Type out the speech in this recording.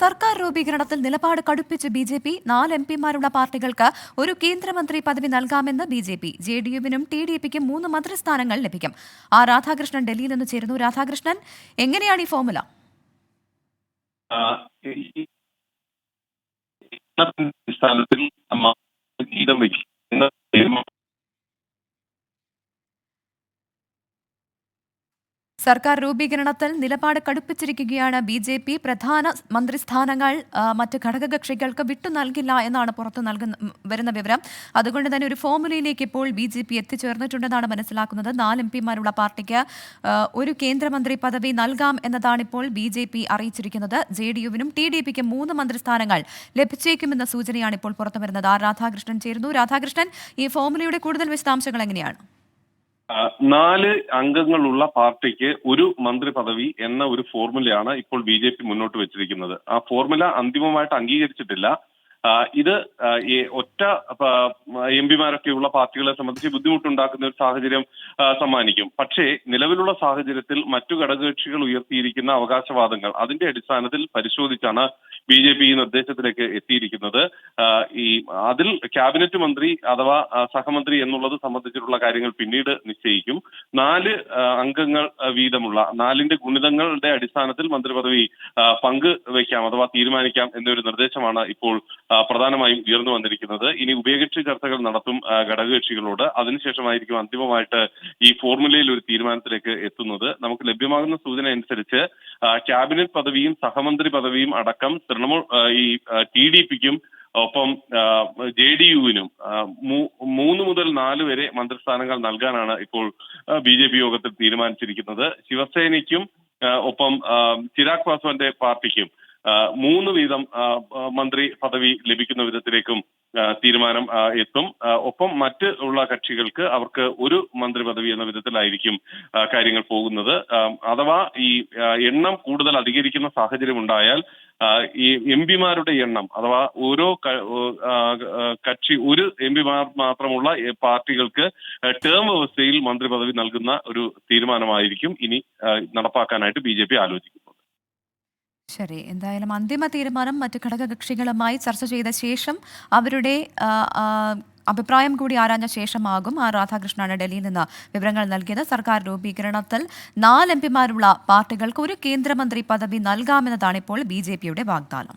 സർക്കാർ രൂപീകരണത്തിൽ നിലപാട് കടുപ്പിച്ച് ബി.ജെ.പി. 4 എംപിമാരുള്ള പാർട്ടികൾക്ക് ഒരു കേന്ദ്രമന്ത്രി പദവി നൽകാമെന്ന് ബി.ജെ.പി. ജെ.ഡി.യുവിനും ടി.ഡി.പിക്കും 3 മന്ത്രിസ്ഥാനങ്ങൾ ലഭിക്കും. രാധാകൃഷ്ണൻ ഡൽഹിയിൽ നിന്ന് ചേരുന്നു. രാധാകൃഷ്ണൻ, എങ്ങനെയാണ് ഈ ഫോർമുല? സർക്കാർ രൂപീകരണത്തിൽ നിലപാട് കടുപ്പിച്ചിരിക്കുകയാണ് ബി.ജെ.പി. പ്രധാന മന്ത്രിസ്ഥാനങ്ങൾ മറ്റ് ഘടകകക്ഷികൾക്ക് വിട്ടു നൽകില്ല എന്നാണ് പുറത്തു വരുന്ന വിവരം. അതുകൊണ്ട് തന്നെ ഒരു ഫോർമുലയിലേക്ക് ഇപ്പോൾ ബി.ജെ.പി. എത്തിച്ചേർന്നിട്ടുണ്ടെന്നാണ് മനസ്സിലാക്കുന്നത്. 4 എംപിമാരുള്ള പാർട്ടിക്ക് ഒരു കേന്ദ്രമന്ത്രി പദവി നൽകാം എന്നതാണ് ഇപ്പോൾ ബി.ജെ.പി. അറിയിച്ചിരിക്കുന്നത്. ജെ.ഡി.യുവിനും ടി.ഡി.പിക്കും 3 മന്ത്രിസ്ഥാനങ്ങൾ ലഭിച്ചേക്കുമെന്ന സൂചനയാണ് ഇപ്പോൾ പുറത്തു വരുന്നത്. രാധാകൃഷ്ണൻ ചേരുന്നു. രാധാകൃഷ്ണൻ, ഈ ഫോർമുലയുടെ കൂടുതൽ വിശദാംശങ്ങൾ എങ്ങനെയാണ്? 4 അംഗങ്ങളുള്ള പാർട്ടിക്ക് ഒരു മന്ത്രി പദവി എന്ന ഒരു ഫോർമുലയാണ് ഇപ്പോൾ ബി.ജെ.പി. മുന്നോട്ട് വെച്ചിരിക്കുന്നത്. ആ ഫോർമുല അന്തിമമായിട്ട് അംഗീകരിച്ചിട്ടില്ല. ഇത് ഒറ്റ എംപിമാരൊക്കെയുള്ള പാർട്ടികളെ സംബന്ധിച്ച് ബുദ്ധിമുട്ടുണ്ടാക്കുന്ന ഒരു സാഹചര്യം സമ്മാനിക്കും. പക്ഷേ നിലവിലുള്ള സാഹചര്യത്തിൽ മറ്റു ഘടകകക്ഷികൾ ഉയർത്തിയിരിക്കുന്ന അവകാശവാദങ്ങൾ അതിന്റെ അടിസ്ഥാനത്തിൽ പരിശോധിച്ചാണ് ബി.ജെ.പി. ഈ നിർദ്ദേശത്തിലേക്ക് എത്തിയിരിക്കുന്നത്. അതിൽ ക്യാബിനറ്റ് മന്ത്രി അഥവാ സഹമന്ത്രി എന്നുള്ളത് സംബന്ധിച്ചിട്ടുള്ള കാര്യങ്ങൾ പിന്നീട് നിശ്ചയിക്കും. 4 അംഗങ്ങൾ വീതമുള്ള 4ന്റെ ഗുണിതങ്ങളുടെ അടിസ്ഥാനത്തിൽ മന്ത്രിപദവി പങ്കുവയ്ക്കാം അഥവാ തീരുമാനിക്കാം എന്നൊരു നിർദ്ദേശമാണ് ഇപ്പോൾ പ്രധാനമായും ഉയർന്നു വന്നിരിക്കുന്നത്. ഇനി ഉഭയകക്ഷി ചർച്ചകൾ നടത്തും ഘടകകക്ഷികളോട്. അതിനുശേഷമായിരിക്കും അന്തിമമായിട്ട് ഈ ഫോർമുലയിൽ ഒരു തീരുമാനത്തിലേക്ക് എത്തുന്നത്. നമുക്ക് ലഭ്യമാകുന്ന സൂചന അനുസരിച്ച് ക്യാബിനറ്റ് പദവിയും സഹമന്ത്രി പദവിയും അടക്കം തൃണമൂൽ ടി.ഡി.പിക്കും ഒപ്പം ജെ.ഡി.യുവിനും 3 മുതൽ 4 വരെ മന്ത്രിസ്ഥാനങ്ങൾ നൽകാനാണ് ഇപ്പോൾ ബി.ജെ.പി. യോഗത്തിൽ തീരുമാനിച്ചിരിക്കുന്നത്. ശിവസേനയ്ക്കും ഒപ്പം ചിരാഗ് പാസ്വാന്റെ പാർട്ടിക്കും 3 വീതം മന്ത്രി പദവി ലഭിക്കുന്ന വിധത്തിലേക്കും തീരുമാനം എത്തും. ഒപ്പം മറ്റ് ഉള്ള കക്ഷികൾക്ക് അവർക്ക് ഒരു മന്ത്രി പദവി എന്ന വിധത്തിലായിരിക്കും കാര്യങ്ങൾ പോകുന്നത്. അഥവാ ഈ എണ്ണം കൂടുതൽ അധികരിക്കുന്ന സാഹചര്യം ഉണ്ടായാൽ ഈ എംപിമാരുടെ എണ്ണം അഥവാ ഓരോ കക്ഷി ഒരു എംപിമാർ മാത്രമുള്ള പാർട്ടികൾക്ക് ടേം വ്യവസ്ഥയിൽ മന്ത്രി പദവി നൽകുന്ന ഒരു തീരുമാനമായിരിക്കും ഇനി നടപ്പാക്കാനായിട്ട് ബി.ജെ.പി. ആലോചിക്കുന്നത്. ശരി, എന്തായാലും അന്തിമ തീരുമാനം മറ്റ് ഘടകകക്ഷികളുമായി ചർച്ച ചെയ്ത ശേഷം അവരുടെ അഭിപ്രായം കൂടി ആരാഞ്ഞ ശേഷമാകും. രാധാകൃഷ്ണനാണ് ഡൽഹിയിൽ നിന്ന് വിവരങ്ങൾ നൽകിയത്. സർക്കാർ രൂപീകരണത്തിൽ 4 എംപിമാരുള്ള പാർട്ടികൾക്ക് ഒരു കേന്ദ്രമന്ത്രി പദവി നൽകാമെന്നതാണ് ഇപ്പോൾ ബി.ജെ.പിയുടെ വാഗ്ദാനം.